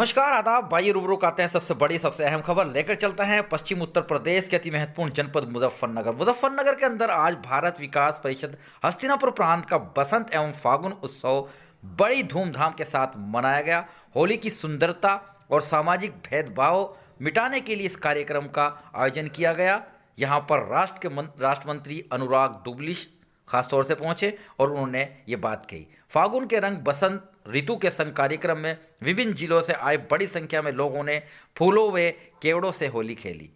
नमस्कार आदाब भाई, रूबरू आते हैं सबसे बड़ी सबसे अहम खबर लेकर चलते हैं पश्चिम उत्तर प्रदेश के अति महत्वपूर्ण जनपद मुजफ्फरनगर के अंदर आज भारत विकास परिषद हस्तिनापुर प्रांत का बसंत एवं फागुन उत्सव बड़ी धूमधाम के साथ मनाया गया। होली की सुंदरता और सामाजिक भेदभाव मिटाने के लिए इस कार्यक्रम का आयोजन किया गया। यहाँ पर राष्ट्र मंत्री अनुराग दुबलिश खासतौर से पहुंचे और उन्होंने ये बात कही। फागुन के रंग बसंत ऋतु के संग कार्यक्रम में विभिन्न जिलों से आए बड़ी संख्या में लोगों ने फूलों व केवड़ों से होली खेली।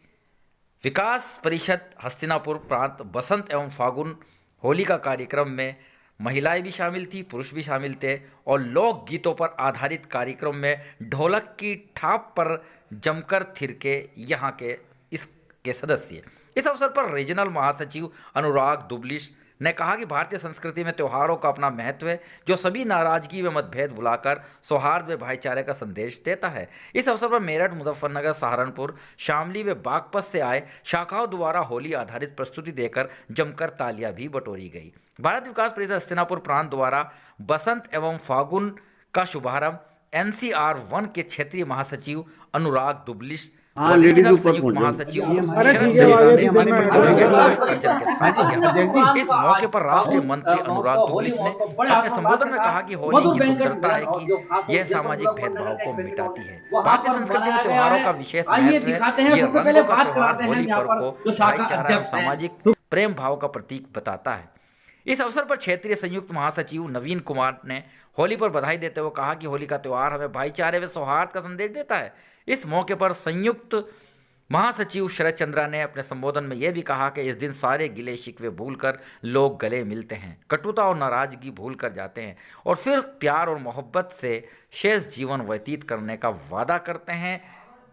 विकास परिषद हस्तिनापुर प्रांत बसंत एवं फागुन होली का कार्यक्रम में महिलाएं भी शामिल थी, पुरुष भी शामिल थे और लोक गीतों पर आधारित कार्यक्रम में ढोलक की थाप पर जमकर थिरके यहाँ के इसके सदस्य। इस अवसर पर रीजनल महासचिव अनुराग दुबलिश ने कहा कि भारतीय संस्कृति में त्योहारों का अपना महत्व है, जो सभी नाराजगी व मतभेद भुलाकर सौहार्द व भाईचारे का संदेश देता है। इस अवसर पर मेरठ, मुजफ्फरनगर, सहारनपुर, शामली व बागपत से आए शाखाओं द्वारा होली आधारित प्रस्तुति देकर जमकर तालियां भी बटोरी गई। भारत विकास परिषद हस्तिनापुर प्रांत द्वारा बसंत एवं फागुन का शुभारंभ NCR 1 के क्षेत्रीय महासचिव अनुराग दुबलिश और रीजनल संयुक्त महासचिव शरद चंद्रा ने मंच पर चढ़कर पुष्पार्चन के साथ किया। इस मौके पर राष्ट्रीय मंत्री अनुराग दुबलिश ने अपने संबोधन में कहा कि होली की सुंदरता है कि यह सामाजिक भेदभाव को मिटाती है। भारतीय संस्कृति में त्योहारों का विशेष महत्व है। यह रंगों का त्योहार होली पर्व को भाईचारा और सामाजिक प्रेम भाव का प्रतीक बताता है। इस अवसर पर क्षेत्रीय संयुक्त महासचिव नवीन कुमार ने होली पर बधाई देते हुए कहा कि होली का त्योहार हमें भाईचारे व सौहार्द का संदेश देता है। इस मौके पर संयुक्त महासचिव शरद चंद्रा ने अपने संबोधन में यह भी कहा कि इस दिन सारे गिले शिकवे भूलकर लोग गले मिलते हैं, कटुता और नाराजगी भूल कर जाते हैं और फिर प्यार और मोहब्बत से शेष जीवन व्यतीत करने का वादा करते हैं,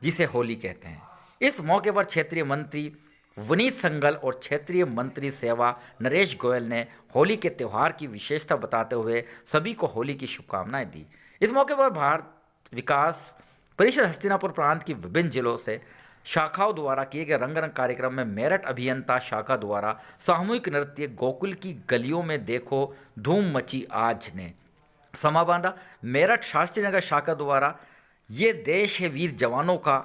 जिसे होली कहते हैं। इस मौके पर क्षेत्रीय मंत्री वनीत संगल और क्षेत्रीय मंत्री सेवा नरेश गोयल ने होली के त्यौहार की विशेषता बताते हुए सभी को होली की शुभकामनाएं दी। इस मौके पर भारत विकास परिषद हस्तिनापुर प्रांत की विभिन्न जिलों से शाखाओं द्वारा किए गए रंगारंग कार्यक्रम में मेरठ अभियंता शाखा द्वारा सामूहिक नृत्य गोकुल की गलियों में देखो धूम मची आज ने समा बांधा। मेरठ शास्त्री नगर शाखा द्वारा ये देश है वीर जवानों का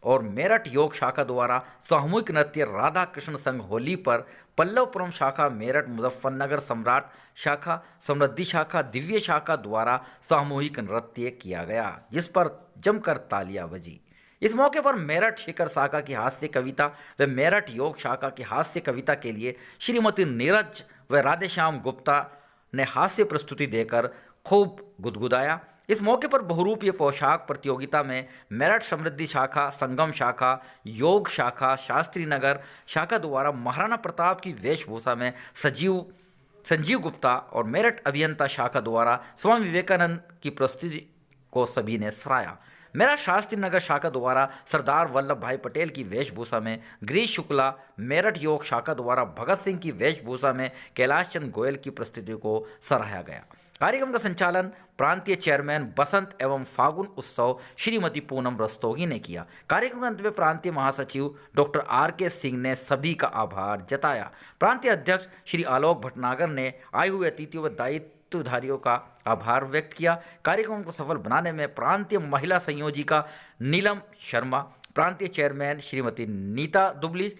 और मेरठ योग शाखा द्वारा सामूहिक नृत्य राधा कृष्ण संग होली पर पल्लवपुरम शाखा, मेरठ मुजफ्फरनगर सम्राट शाखा, समृद्धि शाखा, दिव्य शाखा द्वारा सामूहिक नृत्य किया गया, जिस पर जमकर तालियां बजी। इस मौके पर मेरठ शिखर शाखा की हास्य कविता व मेरठ योग शाखा की हास्य कविता के लिए श्रीमती नीरज व राधेश्याम गुप्ता ने हास्य प्रस्तुति देकर खूब गुदगुदाया। इस मौके पर बहुरूपीय पोशाक प्रतियोगिता में मेरठ समृद्धि शाखा, संगम शाखा, योग शाखा, शास्त्री नगर शाखा द्वारा महाराणा प्रताप की वेशभूषा में संजीव गुप्ता और मेरठ अभियंता शाखा द्वारा स्वामी विवेकानंद की प्रस्तुति को सभी ने सराहा। मेरठ शास्त्री नगर शाखा द्वारा सरदार वल्लभ भाई पटेल की वेशभूषा में गिरीश शुक्ला, मेरठ योग शाखा द्वारा भगत सिंह की वेशभूषा में कैलाश चंद गोयल की प्रस्तुति को सराहा गया। कार्यक्रम का संचालन प्रांतीय चेयरमैन बसंत एवं फागुन उत्सव श्रीमती पूनम रस्तोगी ने किया। कार्यक्रम के अंत में प्रांतीय महासचिव डॉक्टर RK सिंह ने सभी का आभार जताया। प्रांतीय अध्यक्ष श्री आलोक भटनागर ने आए हुए अतिथियों व दायित्वधारियों का आभार व्यक्त किया। कार्यक्रम को सफल बनाने में प्रांतीय महिला संयोजिका नीलम शर्मा, प्रांतीय चेयरमैन श्रीमती नीता दुबलिश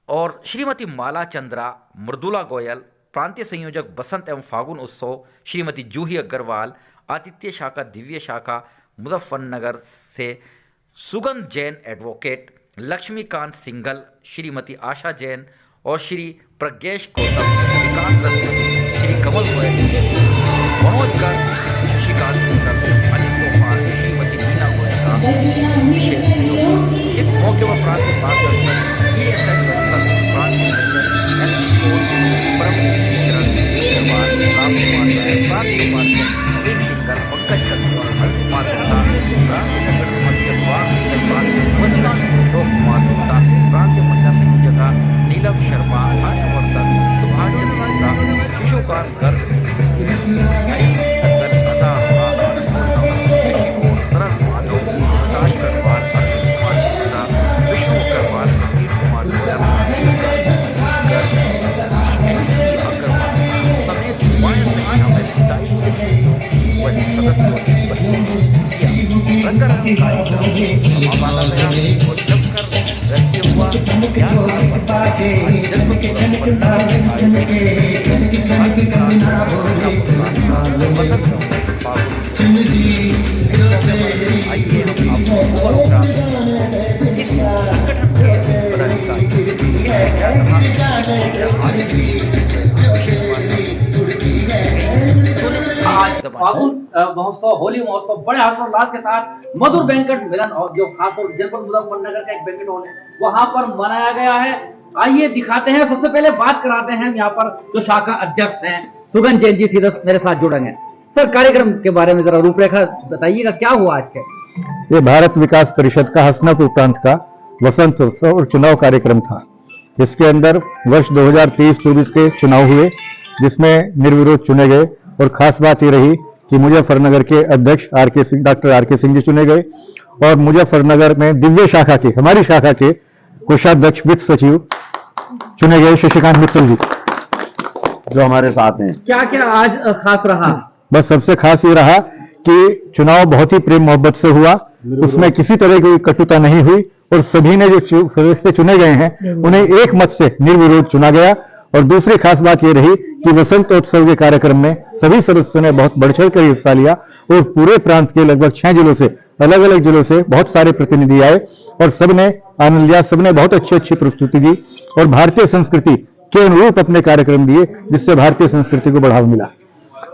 और श्रीमती माला चंद्रा, मृदुला गोयल, प्रांतीय संयोजक बसंत एवं फागुन उत्सव श्रीमती जूही अग्रवाल, आतिथ्य शाखा दिव्य शाखा मुजफ्फरनगर से सुगंध जैन एडवोकेट, लक्ष्मीकांत सिंघल, श्रीमती आशा जैन और श्री प्रज्ञेश गौतम, विकास रत्न श्री कमल गोयल, मनोज गर्ग, शशिकांत गौतम, अनिल गोपाल, श्रीमती मीना गोयल का विशेष सहयोग। इस मौके पर प्रांतीय मार्गदर्शक ESN प्रांतीय पंकज कत्सर, हंस कुमार गुप्ता, प्रांतीय संगठन मध्य अशोक कुमार गुप्ता, प्रांतीय महिला संयोजका नीलम शर्मा, हर्षवर्धन, सुभाष चंद्र गुप्ता, शिशुकांत गर्ग, शशिकोर, सरल माधव, प्रकाश अग्रवाल, अर्जुन कुमार गुप्ता, विष्णु अग्रवाल, अनिल कुमार हवाला में आपको जमकर नृत्य हुआ। जनपद मुजफ्फरनगर में आइए हम आपको इस संगठन के पदाधिकारी किसने क्या कहा, आगे विशेष फागुन महोत्सव, होली महोत्सव बड़े हर्षोल्लास के साथ मधुर बैंकेट मिलन, और जो खासतौर से जनपद मुजफ्फरनगर का एक बैंकेट हॉल है वहां पर मनाया गया है। आइए दिखाते हैं, सबसे पहले बात कराते हैं यहाँ पर जो शाखा अध्यक्ष हैं सुगन जैन जी सीधे मेरे साथ जुड़ेंगे। सर, कार्यक्रम के बारे में जरा रूपरेखा बताइएगा, क्या हुआ आज के? ये भारत विकास परिषद का हस्तिनापुर प्रांत का वसंत उत्सव और चुनाव कार्यक्रम था। इसके अंदर वर्ष 2023-24 के चुनाव हुए, जिसमें निर्विरोध चुने गए। और खास बात ये रही कि मुजफ्फरनगर के अध्यक्ष डॉक्टर आर के सिंह जी चुने गए, और मुजफ्फरनगर में दिव्य शाखा के, हमारी शाखा के कोषाध्यक्ष वित्त सचिव चुने गए शशिकांत मित्तल जी, जो हमारे साथ हैं। क्या क्या आज खास रहा? बस सबसे खास ये रहा कि चुनाव बहुत ही प्रेम मोहब्बत से हुआ, उसमें किसी तरह की कटुता नहीं हुई, और सभी ने जो सदस्य चुने गए हैं उन्हें एक मत से निर्विरोध चुना गया। और दूसरी खास बात यह रही कि वसंतोत्सव के कार्यक्रम में सभी सदस्यों ने बहुत बढ़ चढ़कर हिस्सा लिया, और पूरे प्रांत के लगभग 6 जिलों से, अलग अलग जिलों से बहुत सारे प्रतिनिधि आए और सबने आनंद लिया, सबने बहुत अच्छी प्रस्तुति दी और भारतीय संस्कृति के अनुरूप अपने कार्यक्रम दिए, जिससे भारतीय संस्कृति को बढ़ावा मिला।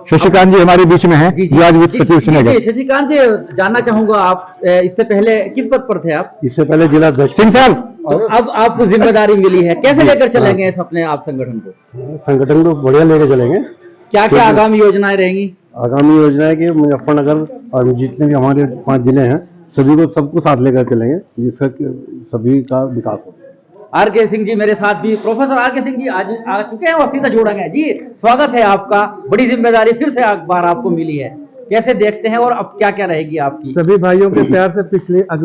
शशिकांत जी हमारे बीच में हैं, जो आज वित्त सचिव चुने गए। शशिकांत जी, जानना चाहूंगा, आप इससे पहले किस पद पर थे? आप इससे पहले जिला अध्यक्ष सिंह साहब। तो अब आपको जिम्मेदारी मिली है, कैसे लेकर चलेंगे इस अपने आप संगठन को? संगठन को बढ़िया लेकर चलेंगे। क्या क्या आगामी योजनाएं रहेंगी? आगामी योजना है कि मुजफ्फरनगर और जितने भी हमारे 5 जिले हैं सभी को सबको साथ लेकर चलेंगे, जिससे सभी का विकास हो। आर के सिंह जी मेरे साथ भी, प्रोफेसर आर के सिंह जी आज आ चुके हैं और सीधा जुड़ेंगे। जी, स्वागत है आपका, बड़ी जिम्मेदारी फिर से एक बार आपको मिली है, कैसे देखते हैं और अब क्या क्या रहेगी आपकी? सभी भाइयों के प्यार से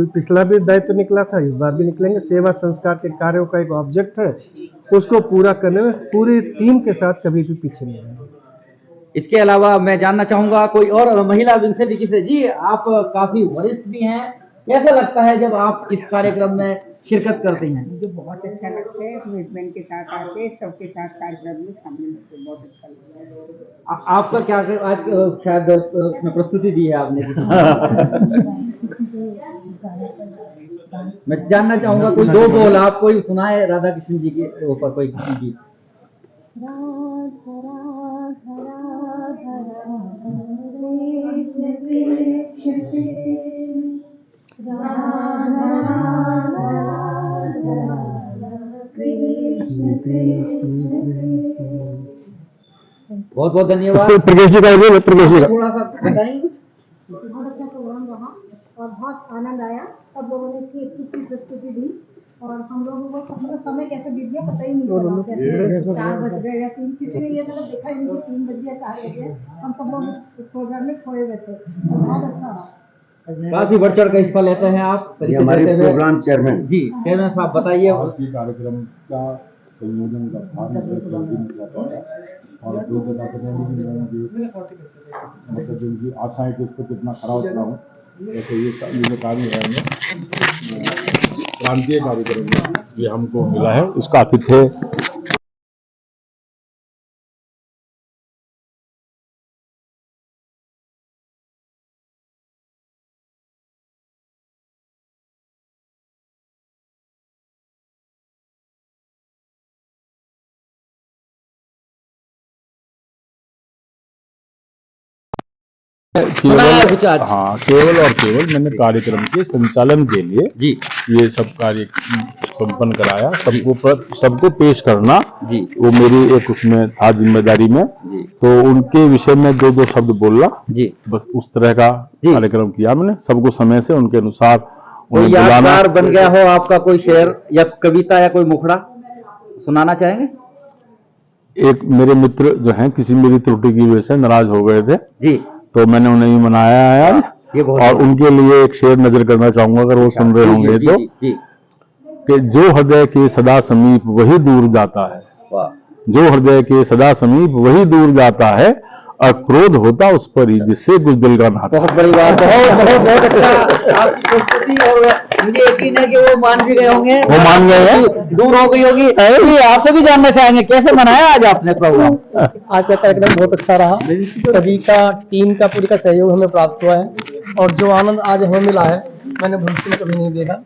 पिछला भी दायित्व निकला था, इस बार भी निकलेंगे। सेवा संस्कार के कार्यों का एक ऑब्जेक्ट है, उसको पूरा करने में पूरी टीम के साथ कभी भी पीछे नहीं रहेंगे। इसके अलावा मैं जानना चाहूंगा कोई और महिला विंग से भी किसे? जी, आप काफी वरिष्ठ भी हैं, कैसा लगता है जब आप इस कार्यक्रम में शिरकत करते हैं? मुझे बहुत अच्छा लगता है, अपने हस्बैंड के साथ आके सबके साथ कार्यक्रम में शामिल होकर बहुत अच्छा लगता है। आपका क्या आज शायद उसमें प्रस्तुति दी है आपने? मैं जानना चाहूंगा कोई 2 बोल आप कोई सुनाए राधा कृष्ण जी के ऊपर, कोई गीत। बहुत बहुत धन्यवाद। प्रकाश जी का प्रकाश जी थोड़ा सा बताएंगे। बहुत अच्छा प्रोग्राम रहा और बहुत आनंद आया, सब लोगों ने इसकी अच्छी प्रस्तुति दी और हम लोगों को समय कैसे बीत गया पता ही नहीं चला। कैसे 4 बज गए या 3, किसी ने ये मतलब देखा ही नहीं, 3 बज गया 4 बज गए, हम सब लोग प्रोग्राम में खोए हुए थे। बहुत अच्छा रहा, काफी बढ़ चढ़ कर हिस्सा लेते हैं आप। हमारे प्रोग्राम चेयरमैन जी, चेयरमैन साहब बताइए। कार्यक्रम का संयोजन का और मतलब जिनकी आशाएं कि उसको कितना खरा उतरा हूँ, वैसे ये कार्य है प्रांतीय कार्यक्रम ये हमको मिला है, इसका आतिथ्य केवल और केवल मैंने कार्यक्रम के संचालन के लिए जी ये सब कार्य संपन्न कराया, सबको पेश करना जी, वो मेरी एक उसमें था जिम्मेदारी में जी। तो उनके विषय में 2 शब्द बोलना जी, बस उस तरह का कार्यक्रम किया मैंने, सबको समय से उनके अनुसार कोई यादगार बन गया हो आपका कोई शेर या कविता या कोई मुखड़ा सुनाना चाहेंगे? एक मेरे मित्र जो हैं किसी मेरी त्रुटि की वजह से नाराज हो गए थे जी, तो मैंने उन्हें ही मनाया है आज, और उनके लिए एक शेर नजर करना चाहूंगा अगर वो सुन रहे होंगे तो, कि जो हृदय के सदा समीप वही दूर जाता है, जो हृदय के सदा समीप वही दूर जाता है, क्रोध होता उस पर ही जिससे कुछ दिल का नाता। बहुत बड़ी बात, बहुत अच्छा आपकी प्रस्तुति, और मुझे यकीन है कि वो मान भी गए होंगे, वो मान गए हैं, दूर हो गई होगी। जी, आपसे भी जानना चाहेंगे कैसे मनाया आज आपने प्रोग्राम? आज का कार्यक्रम बहुत अच्छा रहा, सभी का टीम का पूरी का सहयोग हमें प्राप्त हुआ है और जो आनंद आज हमें मिला है मैंने भविष्य में कभी नहीं देखा।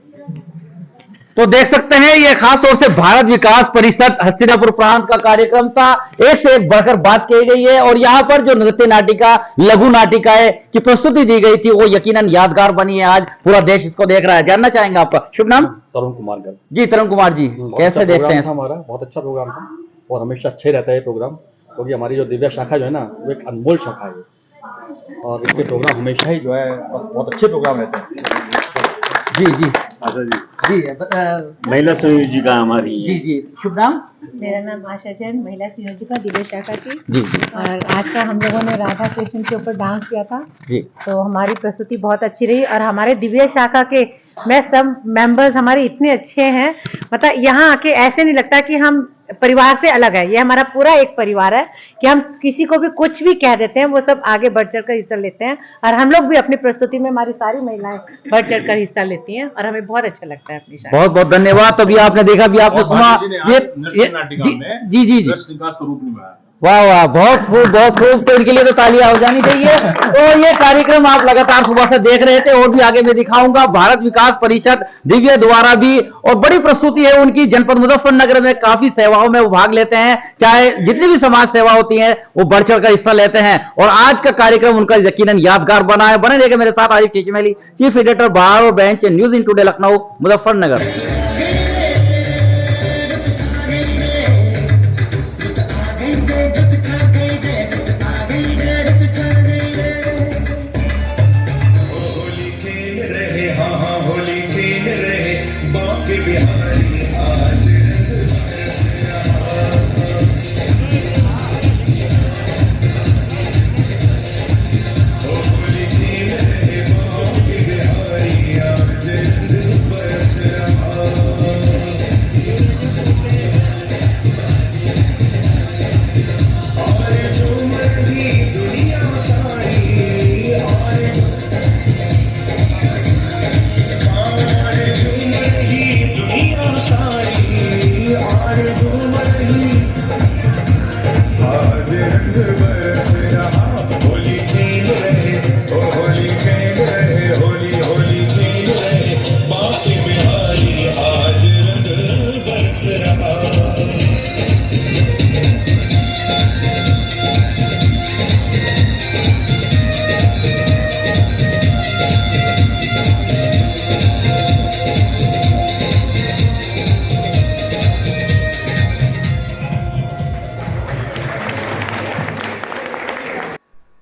तो देख सकते हैं ये खास तौर से भारत विकास परिषद हस्तिनापुर प्रांत का कार्यक्रम था। एक से एक बढ़कर बात की गई है और यहाँ पर जो नृत्य नाटिका, लघु नाटिकाएं की प्रस्तुति दी गई थी वो यकीनन यादगार बनी है। आज पूरा देश इसको देख रहा है। जानना चाहेंगे आपका शुभ नाम? तरुण कुमार गर्ग। जी तरुण कुमार जी, कैसे देखते हैं? हमारा बहुत अच्छा प्रोग्राम था और हमेशा अच्छे रहता है ये प्रोग्राम, क्योंकि हमारी जो दिव्या शाखा जो है ना वो एक अनमोल शाखा है और इसके प्रोग्राम हमेशा ही जो है बस बहुत अच्छे प्रोग्राम रहते हैं। जी जी आशा जी, जी महिला संयोजिका हमारी है। जी जी, शुभ नाम? मेरा नाम आशा जैन, महिला संयोजिका दिव्य शाखा की। जी और आज का हम लोगों ने राधा कृष्ण के ऊपर डांस किया था, जी तो हमारी प्रस्तुति बहुत अच्छी रही। और हमारे दिव्य शाखा के मैं सब मेंबर्स हमारे इतने अच्छे हैं, मतलब यहाँ आके ऐसे नहीं लगता कि हम परिवार से अलग है। ये हमारा पूरा एक परिवार है कि हम किसी को भी कुछ भी कह देते हैं, वो सब आगे बढ़ चढ़ कर हिस्सा लेते हैं। और हम लोग भी अपनी प्रस्तुति में हमारी सारी महिलाएं बढ़ चढ़ कर हिस्सा लेती हैं और हमें बहुत अच्छा लगता है अपनी शाखा। बहुत बहुत धन्यवाद। तो अभी आपने देखा, भी आपने सुना, जी जी जी, स्वरूप निभाया। वाह वाह, बहुत खूब बहुत खूब। तो इनके लिए तो तालियां हो जानी चाहिए। तो ये कार्यक्रम आप लगातार सुबह से देख रहे थे और भी आगे मैं दिखाऊंगा। भारत विकास परिषद दिव्य द्वारा भी और बड़ी प्रस्तुति है उनकी। जनपद मुजफ्फरनगर में काफी सेवाओं में वो भाग लेते हैं, चाहे जितनी भी समाज सेवा होती है वो बढ़ चढ़ कर हिस्सा लेते हैं। और आज का कार्यक्रम उनका यकीनन यादगार बना है। बने रहिएगा मेरे साथ। आरिफ चिचमेली, चीफ एडिटर बार और bench, news in today Lucknow Muzaffarnagar.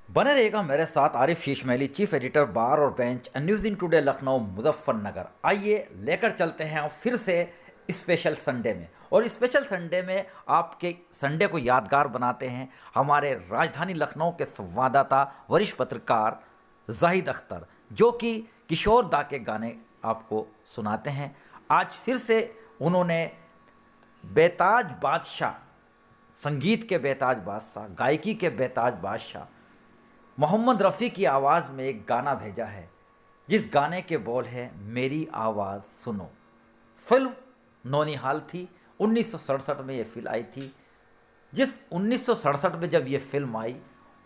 बने रहेगा मेरे साथ आरिफ शीशमैली, चीफ एडिटर बार और bench, news in today Lucknow Muzaffarnagar. आइए लेकर चलते हैं फिर से स्पेशल संडे में। और स्पेशल संडे में आपके संडे को यादगार बनाते हैं हमारे राजधानी लखनऊ के संवाददाता, वरिष्ठ पत्रकार जाहिद अख्तर, जो कि किशोर दा के गाने आपको सुनाते हैं। आज फिर से उन्होंने बेताज बादशाह, संगीत के बेताज बादशाह, गायकी के बेताज बादशाह मोहम्मद रफ़ी की आवाज़ में एक गाना भेजा है, जिस गाने के बोल है मेरी आवाज़ सुनो। फिल्म नौनिहाल थी, 1967 में ये फिल्म आई थी। जिस 1967 में जब ये फिल्म आई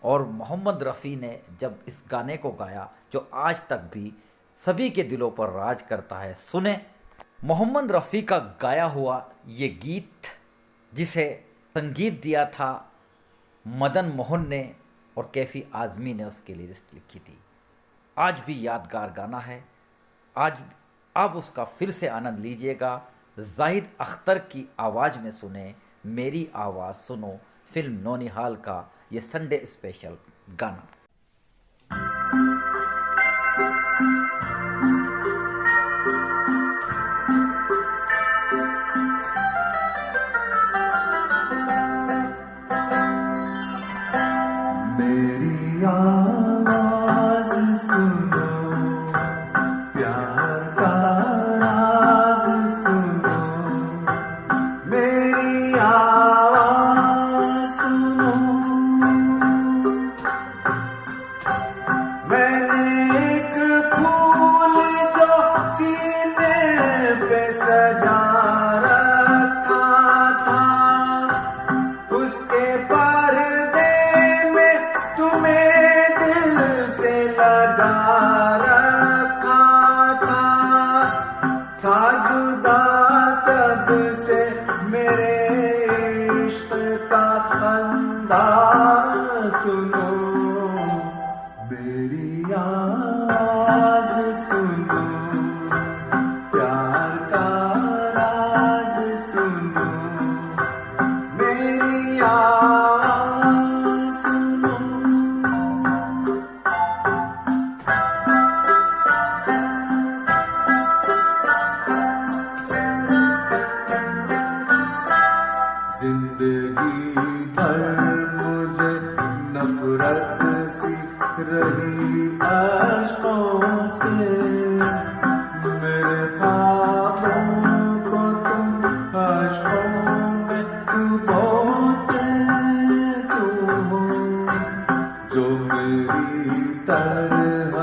और मोहम्मद रफ़ी ने जब इस गाने को गाया, जो आज तक भी सभी के दिलों पर राज करता है, सुने मोहम्मद रफ़ी का गाया हुआ ये गीत, जिसे संगीत दिया था मदन मोहन ने और कैफी आज़मी ने उसके लिरिक्स लिखी थी। आज भी यादगार गाना है। आज आप उसका फिर से आनंद लीजिएगा। जाहिद अख्तर की आवाज़ में सुने मेरी आवाज़ सुनो, फिल्म नौनिहाल का ये संडे स्पेशल गाना। जिंदगी भर मुझे नफरत सी रही आशों से, मेरे ख्वाबों को तुम आशों में डुबोते क्यों हो, जो मेरी तरह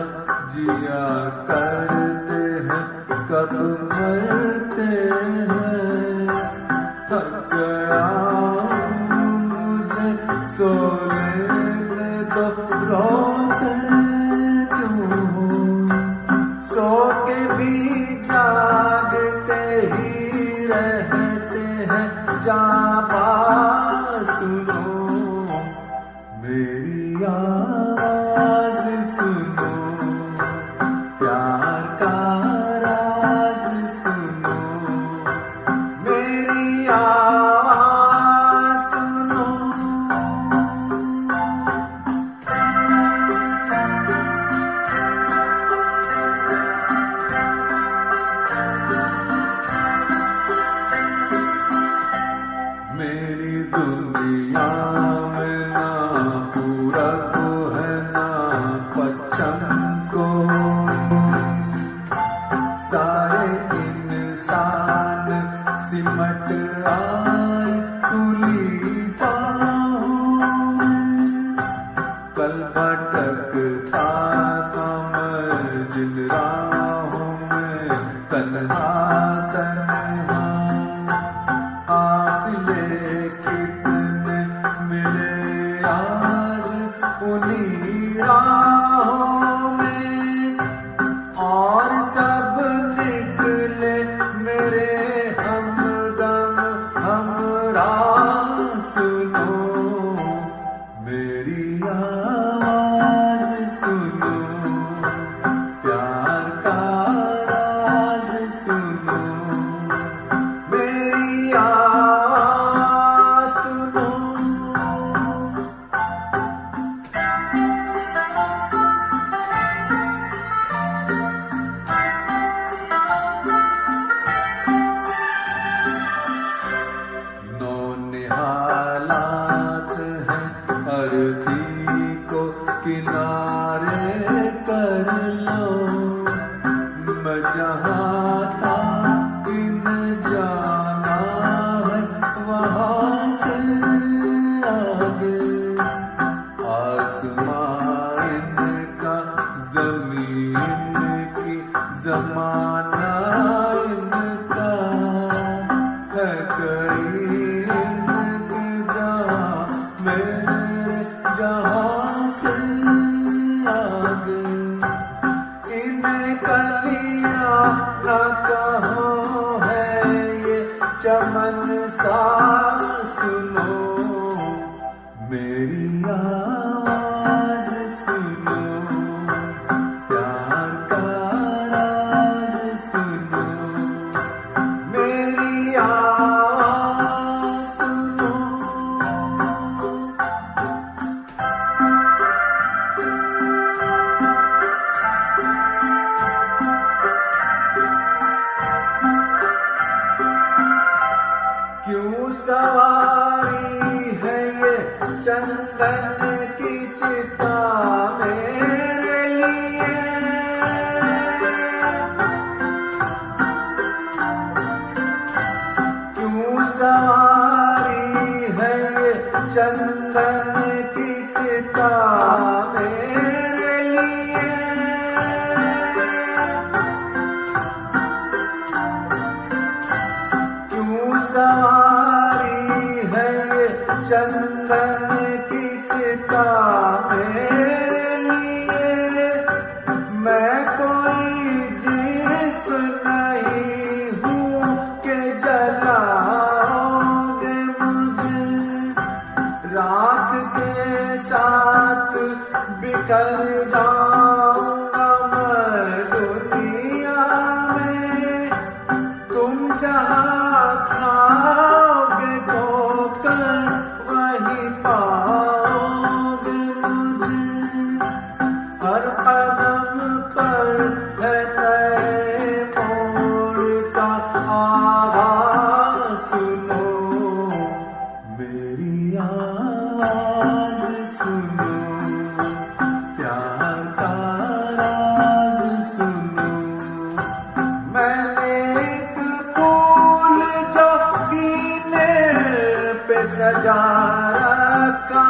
जिया करते हैं कब मरते हैं। थक गया मुझे सोने दो, रोते क्यों हो, सो के भी जागते ही रहते हैं। जाबा सुनो मेरी आवाज सुनो, प्यार का राज सुनो, मेरी आवाज सुनो। मेरी दुनिया में ना पूरब है ना पश्चिम को, सारे इंसान सिमट आए खुली बाहों में। कल भटकता था मैं जिन राहों में तन्हा तन्हा, काफिले कितने मिले आज उन्हीं राहों में, और सब निकले मेरे हमदम हमराह। सुनो मेरी आवाज सुनो, प्यार का राज सुनो, मेरी आवाज सुनो। नौनिहालात हैं अर्थी को किनारे कर लो, मैं जहाँ था इन जाना है वहाँ से आगे। आसमां इनका जमीन की जमाना इनका है, कई इनके जहाँ मेरे जहाँ से आगे। इन्हें कलियाँ न कहो है ये चमन सा, सुनो मेरी आवाज सुनो, प्यार का राज सुनो, मेरी आवाज सुनो। क्यों सवारी है ये चंदन की चिता मेरे लिए, क्यों सवारी है ये चंदन की चिता मेरे लिए। क्यों सवारी है ये चंदन की चिता मेरे लिए। मैं कोई जिस्म नहीं हूँ कि जलाओगे मुझे, राख के साथ बिखर जाऊंगा मैं दुनिया में। तुम जहाँ खाओगे खोकर वहीं पाओगे सजा रखा